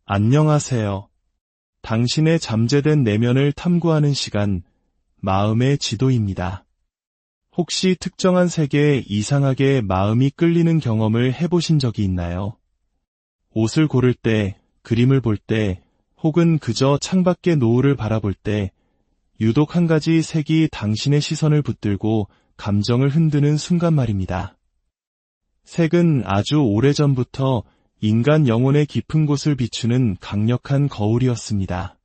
안녕하세요. 당신의 잠재된 내면을 탐구하는 시간, 마음의 지도입니다. 혹시 특정한 세계에 이상하게 마음이 끌리는 경험을 해보신 적이 있나요? 옷을 고를 때, 그림을 볼 때, 혹은 그저 창밖의 노을을 바라볼 때, 유독 한 가지 색이 당신의 시선을 붙들고 감정을 흔드는 순간 말입니다. 색은 아주 오래전부터 인간 영혼의 깊은 곳을 비추는 강력한 거울이었습니다.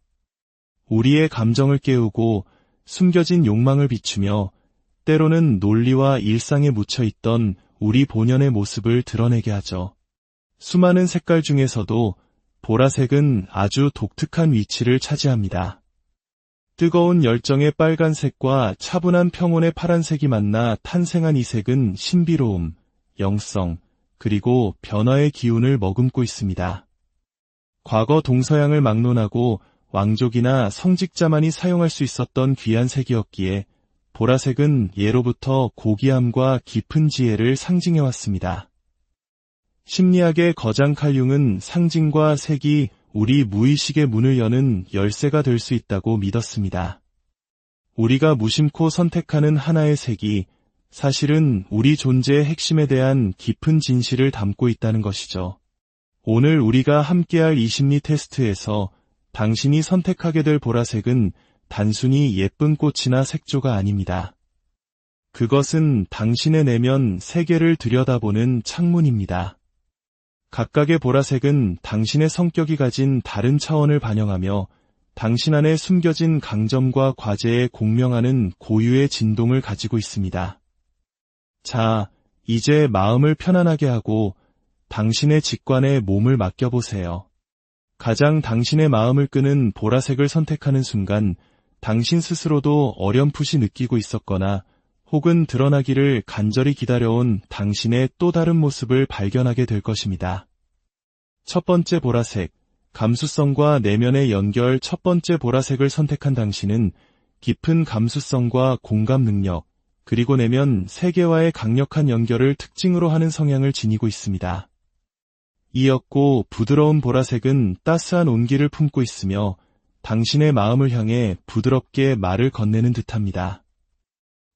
우리의 감정을 깨우고 숨겨진 욕망을 비추며 때로는 논리와 일상에 묻혀있던 우리 본연의 모습을 드러내게 하죠. 수많은 색깔 중에서도 보라색은 아주 독특한 위치를 차지합니다. 뜨거운 열정의 빨간색과 차분한 평온의 파란색이 만나 탄생한 이 색은 신비로움, 영성, 그리고 변화의 기운을 머금고 있습니다. 과거 동서양을 막론하고 왕족이나 성직자만이 사용할 수 있었던 귀한 색이었기에 보라색은 예로부터 고귀함과 깊은 지혜를 상징해왔습니다. 심리학의 거장 칼융은 상징과 색이 우리 무의식의 문을 여는 열쇠가 될 수 있다고 믿었습니다. 우리가 무심코 선택하는 하나의 색이 사실은 우리 존재의 핵심에 대한 깊은 진실을 담고 있다는 것이죠. 오늘 우리가 함께할 이 심리 테스트에서 당신이 선택하게 될 보라색은 단순히 예쁜 꽃이나 색조가 아닙니다. 그것은 당신의 내면 세계를 들여다보는 창문입니다. 각각의 보라색은 당신의 성격이 가진 다른 차원을 반영하며 당신 안에 숨겨진 강점과 과제에 공명하는 고유의 진동을 가지고 있습니다. 자, 이제 마음을 편안하게 하고 당신의 직관에 몸을 맡겨보세요. 가장 당신의 마음을 끄는 보라색을 선택하는 순간 당신 스스로도 어렴풋이 느끼고 있었거나 혹은 드러나기를 간절히 기다려온 당신의 또 다른 모습을 발견하게 될 것입니다. 첫 번째 보라색, 감수성과 내면의 연결. 첫 번째 보라색을 선택한 당신은 깊은 감수성과 공감 능력, 그리고 내면 세계와의 강력한 연결을 특징으로 하는 성향을 지니고 있습니다. 이었고 부드러운 보라색은 따스한 온기를 품고 있으며 당신의 마음을 향해 부드럽게 말을 건네는 듯합니다.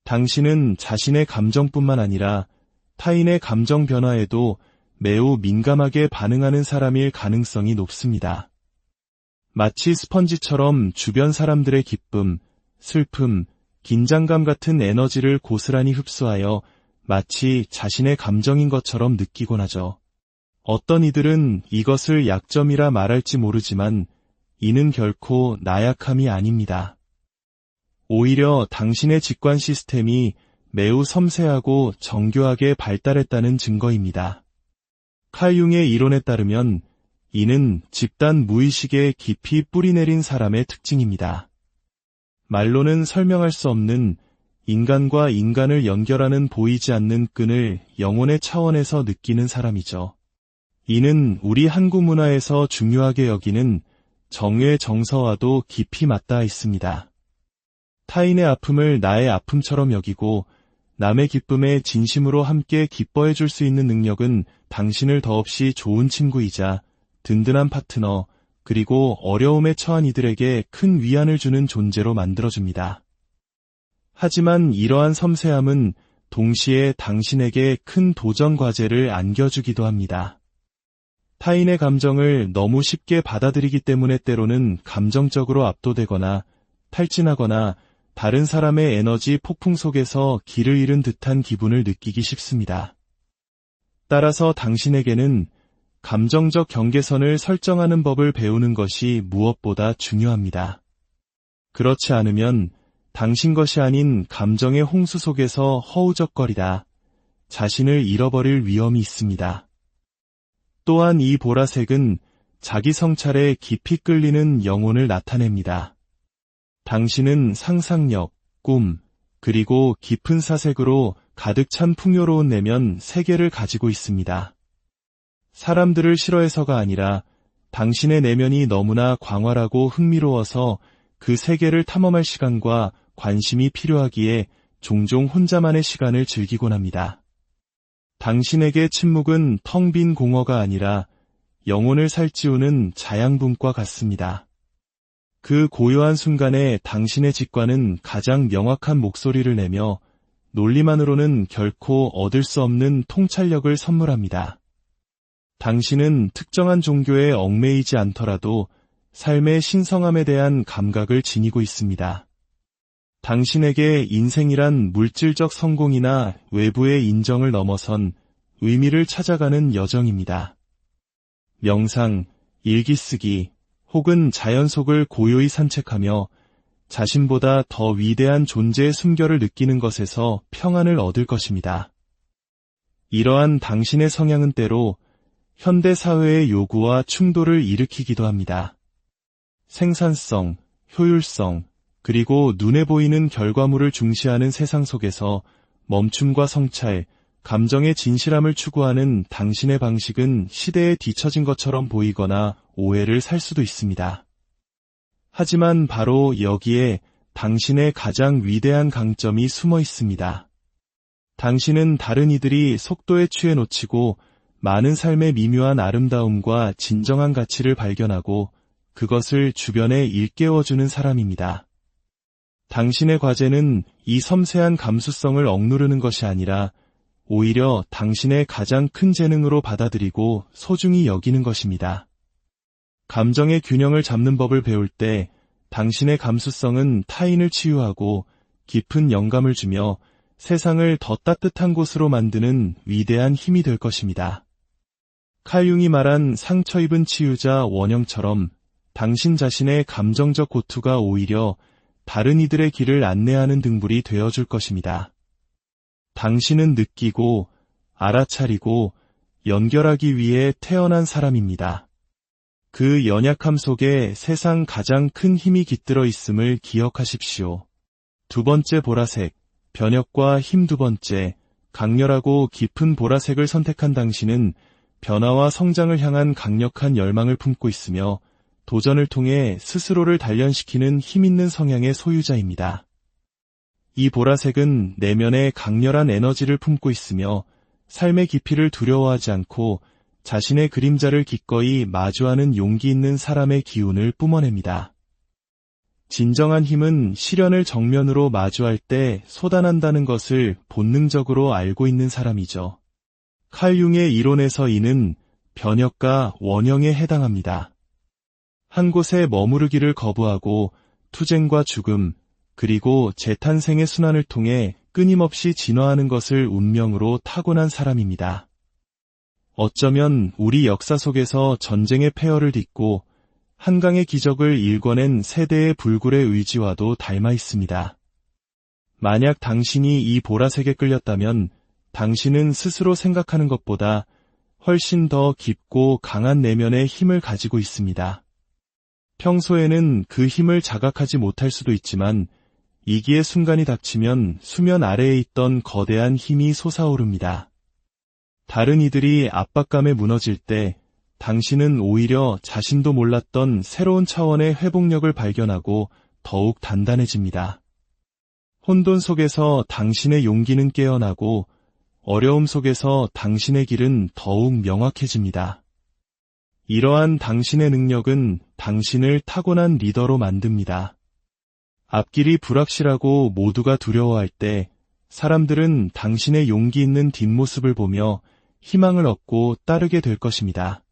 당신은 자신의 감정뿐만 아니라 타인의 감정 변화에도 매우 민감하게 반응하는 사람일 가능성이 높습니다. 마치 스펀지처럼 주변 사람들의 기쁨, 슬픔, 긴장감 같은 에너지를 고스란히 흡수하여 마치 자신의 감정인 것처럼 느끼곤 하죠. 어떤 이들은 이것을 약점이라 말할지 모르지만 이는 결코 나약함이 아닙니다. 오히려 당신의 직관 시스템이 매우 섬세하고 정교하게 발달했다는 증거입니다. 칼융의 이론에 따르면 이는 집단 무의식에 깊이 뿌리내린 사람의 특징입니다. 말로는 설명할 수 없는 인간과 인간을 연결하는 보이지 않는 끈을 영혼의 차원에서 느끼는 사람이죠. 이는 우리 한국 문화에서 중요하게 여기는 정의 정서와도 깊이 맞닿아 있습니다. 타인의 아픔을 나의 아픔처럼 여기고 남의 기쁨에 진심으로 함께 기뻐해 줄 수 있는 능력은 당신을 더없이 좋은 친구이자 든든한 파트너, 그리고 어려움에 처한 이들에게 큰 위안을 주는 존재로 만들어줍니다. 하지만 이러한 섬세함은 동시에 당신에게 큰 도전 과제를 안겨주기도 합니다. 타인의 감정을 너무 쉽게 받아들이기 때문에 때로는 감정적으로 압도되거나 탈진하거나 다른 사람의 에너지 폭풍 속에서 길을 잃은 듯한 기분을 느끼기 쉽습니다. 따라서 당신에게는 감정적 경계선을 설정하는 법을 배우는 것이 무엇보다 중요합니다. 그렇지 않으면 당신 것이 아닌 감정의 홍수 속에서 허우적거리다 자신을 잃어버릴 위험이 있습니다. 또한 이 보라색은 자기 성찰에 깊이 끌리는 영혼을 나타냅니다. 당신은 상상력, 꿈, 그리고 깊은 사색으로 가득 찬 풍요로운 내면 세계를 가지고 있습니다. 사람들을 싫어해서가 아니라 당신의 내면이 너무나 광활하고 흥미로워서 그 세계를 탐험할 시간과 관심이 필요하기에 종종 혼자만의 시간을 즐기곤 합니다. 당신에게 침묵은 텅 빈 공허가 아니라 영혼을 살찌우는 자양분과 같습니다. 그 고요한 순간에 당신의 직관은 가장 명확한 목소리를 내며 논리만으로는 결코 얻을 수 없는 통찰력을 선물합니다. 당신은 특정한 종교에 얽매이지 않더라도 삶의 신성함에 대한 감각을 지니고 있습니다. 당신에게 인생이란 물질적 성공이나 외부의 인정을 넘어선 의미를 찾아가는 여정입니다. 명상, 일기쓰기, 혹은 자연 속을 고요히 산책하며 자신보다 더 위대한 존재의 순결을 느끼는 것에서 평안을 얻을 것입니다. 이러한 당신의 성향은 때로 현대 사회의 요구와 충돌을 일으키기도 합니다. 생산성, 효율성, 그리고 눈에 보이는 결과물을 중시하는 세상 속에서 멈춤과 성찰, 감정의 진실함을 추구하는 당신의 방식은 시대에 뒤처진 것처럼 보이거나 오해를 살 수도 있습니다. 하지만 바로 여기에 당신의 가장 위대한 강점이 숨어 있습니다. 당신은 다른 이들이 속도에 취해 놓치고 많은 삶의 미묘한 아름다움과 진정한 가치를 발견하고 그것을 주변에 일깨워주는 사람입니다. 당신의 과제는 이 섬세한 감수성을 억누르는 것이 아니라 오히려 당신의 가장 큰 재능으로 받아들이고 소중히 여기는 것입니다. 감정의 균형을 잡는 법을 배울 때 당신의 감수성은 타인을 치유하고 깊은 영감을 주며 세상을 더 따뜻한 곳으로 만드는 위대한 힘이 될 것입니다. 칼 융이 말한 상처 입은 치유자 원형처럼 당신 자신의 감정적 고투가 오히려 다른 이들의 길을 안내하는 등불이 되어줄 것입니다. 당신은 느끼고 알아차리고 연결하기 위해 태어난 사람입니다. 그 연약함 속에 세상 가장 큰 힘이 깃들어 있음을 기억하십시오. 두 번째 보라색, 변혁과 힘. 두 번째, 강렬하고 깊은 보라색을 선택한 당신은 변화와 성장을 향한 강력한 열망을 품고 있으며 도전을 통해 스스로를 단련시키는 힘있는 성향의 소유자입니다. 이 보라색은 내면에 강렬한 에너지를 품고 있으며 삶의 깊이를 두려워하지 않고 자신의 그림자를 기꺼이 마주하는 용기 있는 사람의 기운을 뿜어냅니다. 진정한 힘은 시련을 정면으로 마주할 때 쏟아난다는 것을 본능적으로 알고 있는 사람이죠. 칼 융의 이론에서 이는 변혁과 원형에 해당합니다. 한 곳에 머무르기를 거부하고 투쟁과 죽음, 그리고 재탄생의 순환을 통해 끊임없이 진화하는 것을 운명으로 타고난 사람입니다. 어쩌면 우리 역사 속에서 전쟁의 폐허를 딛고 한강의 기적을 일궈낸 세대의 불굴의 의지와도 닮아 있습니다. 만약 당신이 이 보라색에 끌렸다면 당신은 스스로 생각하는 것보다 훨씬 더 깊고 강한 내면의 힘을 가지고 있습니다. 평소에는 그 힘을 자각하지 못할 수도 있지만 위기의 순간이 닥치면 수면 아래에 있던 거대한 힘이 솟아오릅니다. 다른 이들이 압박감에 무너질 때 당신은 오히려 자신도 몰랐던 새로운 차원의 회복력을 발견하고 더욱 단단해집니다. 혼돈 속에서 당신의 용기는 깨어나고 어려움 속에서 당신의 길은 더욱 명확해집니다. 이러한 당신의 능력은 당신을 타고난 리더로 만듭니다. 앞길이 불확실하고 모두가 두려워할 때 사람들은 당신의 용기 있는 뒷모습을 보며 희망을 얻고 따르게 될 것입니다.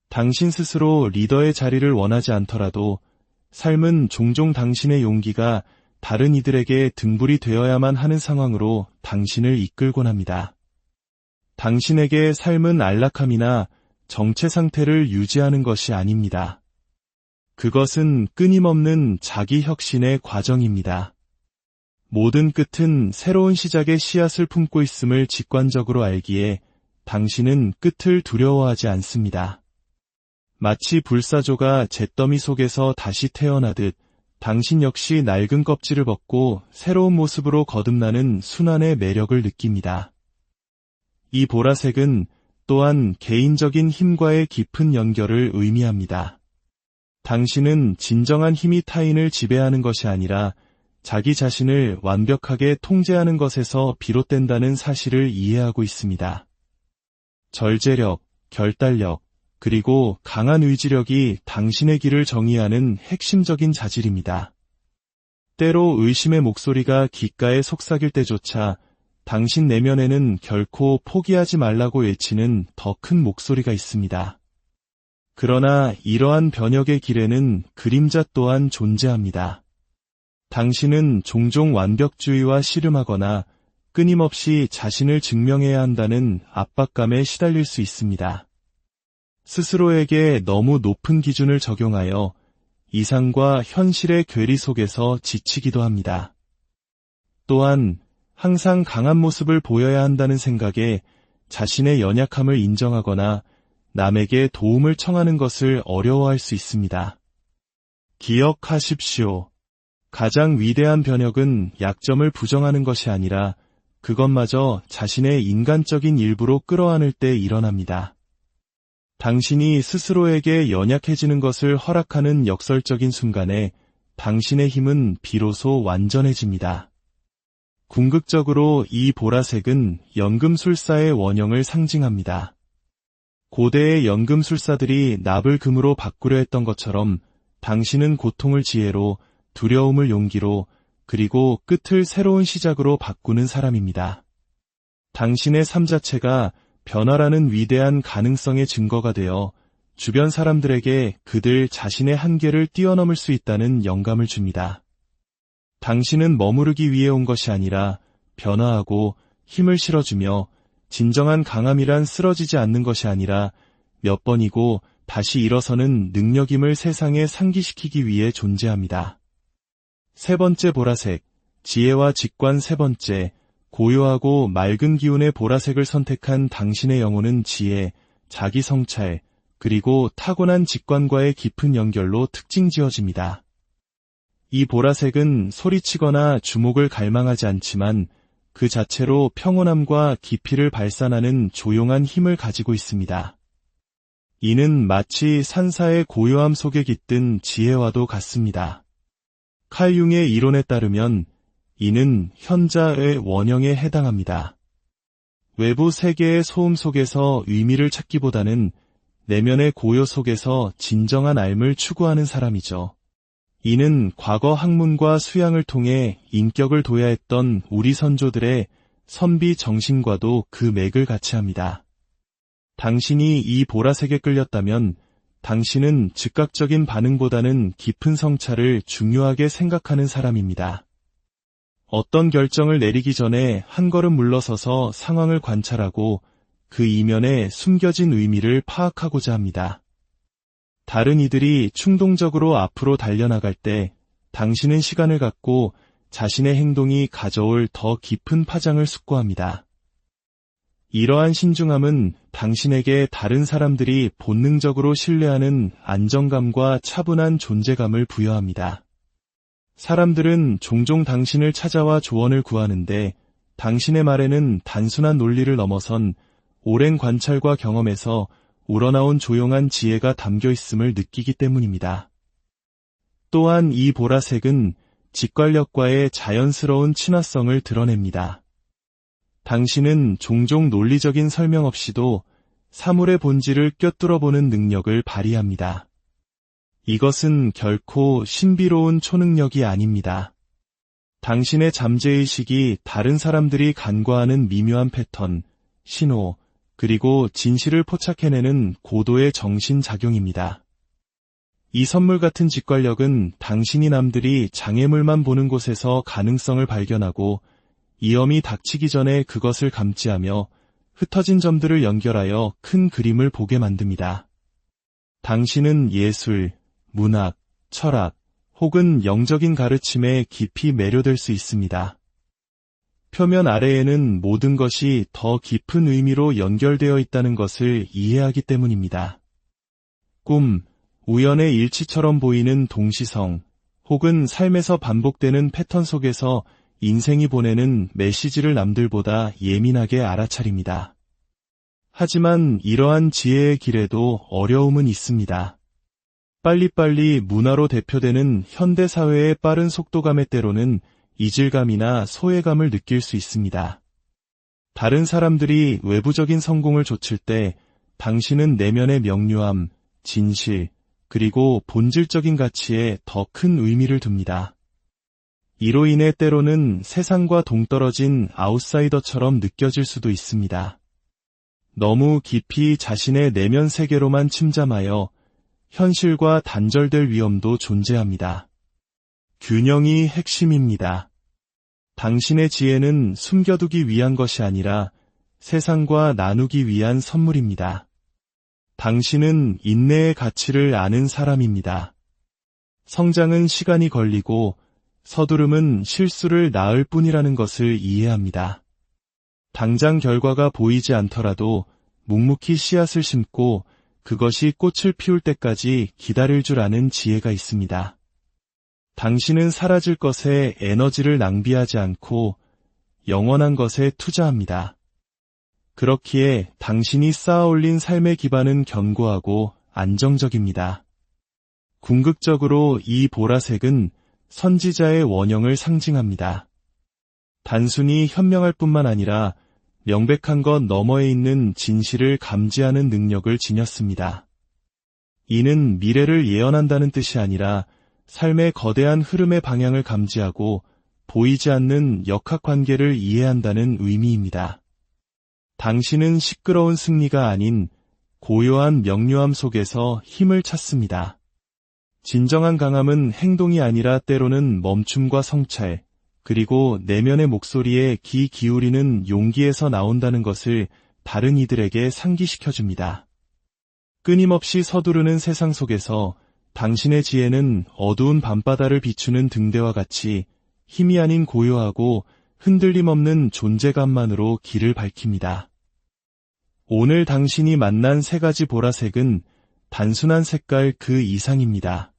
당신 스스로 리더의 자리를 원하지 않더라도 삶은 종종 당신의 용기가 다른 이들에게 등불이 되어야만 하는 상황으로 당신을 이끌곤 합니다. 당신에게 삶은 안락함이나 정체 상태를 유지하는 것이 아닙니다. 그것은 끊임없는 자기 혁신의 과정입니다. 모든 끝은 새로운 시작의 씨앗을 품고 있음을 직관적으로 알기에 당신은 끝을 두려워하지 않습니다. 마치 불사조가 잿더미 속에서 다시 태어나듯 당신 역시 낡은 껍질을 벗고 새로운 모습으로 거듭나는 순환의 매력을 느낍니다. 이 보라색은 또한 개인적인 힘과의 깊은 연결을 의미합니다. 당신은 진정한 힘이 타인을 지배하는 것이 아니라 자기 자신을 완벽하게 통제하는 것에서 비롯된다는 사실을 이해하고 있습니다. 절제력, 결단력, 그리고 강한 의지력이 당신의 길을 정의하는 핵심적인 자질입니다. 때로 의심의 목소리가 귓가에 속삭일 때조차 당신 내면에는 결코 포기하지 말라고 외치는 더 큰 목소리가 있습니다. 그러나 이러한 변혁의 길에는 그림자 또한 존재합니다. 당신은 종종 완벽주의와 씨름하거나 끊임없이 자신을 증명해야 한다는 압박감에 시달릴 수 있습니다. 스스로에게 너무 높은 기준을 적용하여 이상과 현실의 괴리 속에서 지치기도 합니다. 또한 항상 강한 모습을 보여야 한다는 생각에 자신의 연약함을 인정하거나 남에게 도움을 청하는 것을 어려워할 수 있습니다. 기억하십시오. 가장 위대한 변혁은 약점을 부정하는 것이 아니라 그것마저 자신의 인간적인 일부로 끌어안을 때 일어납니다. 당신이 스스로에게 연약해지는 것을 허락하는 역설적인 순간에 당신의 힘은 비로소 완전해집니다. 궁극적으로 이 보라색은 연금술사의 원형을 상징합니다. 고대의 연금술사들이 납을 금으로 바꾸려 했던 것처럼 당신은 고통을 지혜로, 두려움을 용기로, 그리고 끝을 새로운 시작으로 바꾸는 사람입니다. 당신의 삶 자체가 변화라는 위대한 가능성의 증거가 되어 주변 사람들에게 그들 자신의 한계를 뛰어넘을 수 있다는 영감을 줍니다. 당신은 머무르기 위해 온 것이 아니라 변화하고 힘을 실어주며 진정한 강함이란 쓰러지지 않는 것이 아니라 몇 번이고 다시 일어서는 능력임을 세상에 상기시키기 위해 존재합니다. 세 번째 보라색, 지혜와 직관. 세 번째, 고요하고 맑은 기운의 보라색을 선택한 당신의 영혼은 지혜, 자기 성찰, 그리고 타고난 직관과의 깊은 연결로 특징 지어집니다. 이 보라색은 소리치거나 주목을 갈망하지 않지만 그 자체로 평온함과 깊이를 발산하는 조용한 힘을 가지고 있습니다. 이는 마치 산사의 고요함 속에 깃든 지혜와도 같습니다. 칼 융의 이론에 따르면 이는 현자의 원형에 해당합니다. 외부 세계의 소음 속에서 의미를 찾기보다는 내면의 고요 속에서 진정한 삶을 추구하는 사람이죠. 이는 과거 학문과 수양을 통해 인격을 도야했던 우리 선조들의 선비 정신과도 그 맥을 같이 합니다. 당신이 이 보라색에 끌렸다면 당신은 즉각적인 반응보다는 깊은 성찰을 중요하게 생각하는 사람입니다. 어떤 결정을 내리기 전에 한 걸음 물러서서 상황을 관찰하고 그 이면에 숨겨진 의미를 파악하고자 합니다. 다른 이들이 충동적으로 앞으로 달려나갈 때 당신은 시간을 갖고 자신의 행동이 가져올 더 깊은 파장을 숙고합니다. 이러한 신중함은 당신에게 다른 사람들이 본능적으로 신뢰하는 안정감과 차분한 존재감을 부여합니다. 사람들은 종종 당신을 찾아와 조언을 구하는데 당신의 말에는 단순한 논리를 넘어선 오랜 관찰과 경험에서 우러나온 조용한 지혜가 담겨 있음을 느끼기 때문입니다. 또한 이 보라색은 직관력과의 자연스러운 친화성을 드러냅니다. 당신은 종종 논리적인 설명 없이도 사물의 본질을 꿰뚫어보는 능력을 발휘합니다. 이것은 결코 신비로운 초능력이 아닙니다. 당신의 잠재의식이 다른 사람들이 간과하는 미묘한 패턴, 신호, 그리고 진실을 포착해내는 고도의 정신작용입니다. 이 선물 같은 직관력은 당신이 남들이 장애물만 보는 곳에서 가능성을 발견하고 위험이 닥치기 전에 그것을 감지하며 흩어진 점들을 연결하여 큰 그림을 보게 만듭니다. 당신은 예술, 문학, 철학, 혹은 영적인 가르침에 깊이 매료될 수 있습니다. 표면 아래에는 모든 것이 더 깊은 의미로 연결되어 있다는 것을 이해하기 때문입니다. 꿈, 우연의 일치처럼 보이는 동시성, 혹은 삶에서 반복되는 패턴 속에서 인생이 보내는 메시지를 남들보다 예민하게 알아차립니다. 하지만 이러한 지혜의 길에도 어려움은 있습니다. 빨리빨리 문화로 대표되는 현대사회의 빠른 속도감에 때로는 이질감이나 소외감을 느낄 수 있습니다. 다른 사람들이 외부적인 성공을 좇을 때 당신은 내면의 명료함, 진실, 그리고 본질적인 가치에 더 큰 의미를 둡니다. 이로 인해 때로는 세상과 동떨어진 아웃사이더처럼 느껴질 수도 있습니다. 너무 깊이 자신의 내면 세계로만 침잠하여 현실과 단절될 위험도 존재합니다. 균형이 핵심입니다. 당신의 지혜는 숨겨두기 위한 것이 아니라 세상과 나누기 위한 선물입니다. 당신은 인내의 가치를 아는 사람입니다. 성장은 시간이 걸리고 서두름은 실수를 낳을 뿐이라는 것을 이해합니다. 당장 결과가 보이지 않더라도 묵묵히 씨앗을 심고 그것이 꽃을 피울 때까지 기다릴 줄 아는 지혜가 있습니다. 당신은 사라질 것에 에너지를 낭비하지 않고 영원한 것에 투자합니다. 그렇기에 당신이 쌓아올린 삶의 기반은 견고하고 안정적입니다. 궁극적으로 이 보라색은 선지자의 원형을 상징합니다. 단순히 현명할 뿐만 아니라 명백한 것 너머에 있는 진실을 감지하는 능력을 지녔습니다. 이는 미래를 예언한다는 뜻이 아니라 삶의 거대한 흐름의 방향을 감지하고 보이지 않는 역학관계를 이해한다는 의미입니다. 당신은 시끄러운 승리가 아닌 고요한 명료함 속에서 힘을 찾습니다. 진정한 강함은 행동이 아니라 때로는 멈춤과 성찰, 그리고 내면의 목소리에 귀 기울이는 용기에서 나온다는 것을 다른 이들에게 상기시켜줍니다. 끊임없이 서두르는 세상 속에서 당신의 지혜는 어두운 밤바다를 비추는 등대와 같이 힘이 아닌 고요하고 흔들림 없는 존재감만으로 길을 밝힙니다. 오늘 당신이 만난 세 가지 보라색은 단순한 색깔 그 이상입니다.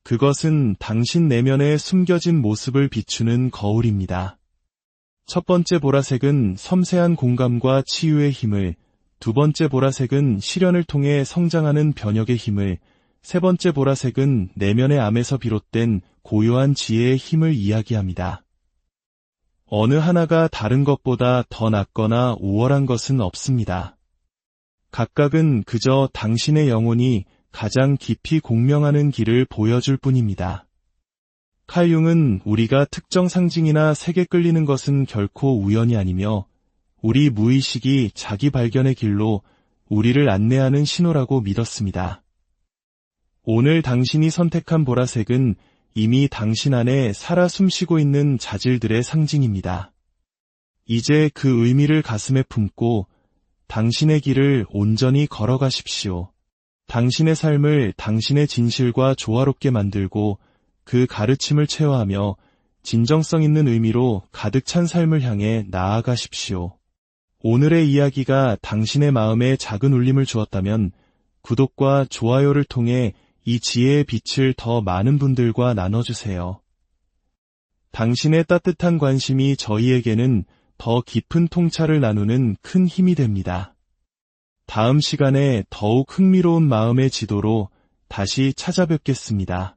그것은 당신 내면의 숨겨진 모습을 비추는 거울입니다. 첫 번째 보라색은 섬세한 공감과 치유의 힘을, 두 번째 보라색은 시련을 통해 성장하는 변혁의 힘을, 세 번째 보라색은 내면의 암에서 비롯된 고요한 지혜의 힘을 이야기합니다. 어느 하나가 다른 것보다 더 낫거나 우월한 것은 없습니다. 각각은 그저 당신의 영혼이 가장 깊이 공명하는 길을 보여줄 뿐입니다. 칼 융은 우리가 특정 상징이나 색에 끌리는 것은 결코 우연이 아니며 우리 무의식이 자기 발견의 길로 우리를 안내하는 신호라고 믿었습니다. 오늘 당신이 선택한 보라색은 이미 당신 안에 살아 숨쉬고 있는 자질들의 상징입니다. 이제 그 의미를 가슴에 품고 당신의 길을 온전히 걸어가십시오. 당신의 삶을 당신의 진실과 조화롭게 만들고 그 가르침을 체화하며 진정성 있는 의미로 가득 찬 삶을 향해 나아가십시오. 오늘의 이야기가 당신의 마음에 작은 울림을 주었다면 구독과 좋아요를 통해 이 지혜의 빛을 더 많은 분들과 나눠주세요. 당신의 따뜻한 관심이 저희에게는 더 깊은 통찰을 나누는 큰 힘이 됩니다. 다음 시간에 더욱 흥미로운 마음의 지도로 다시 찾아뵙겠습니다.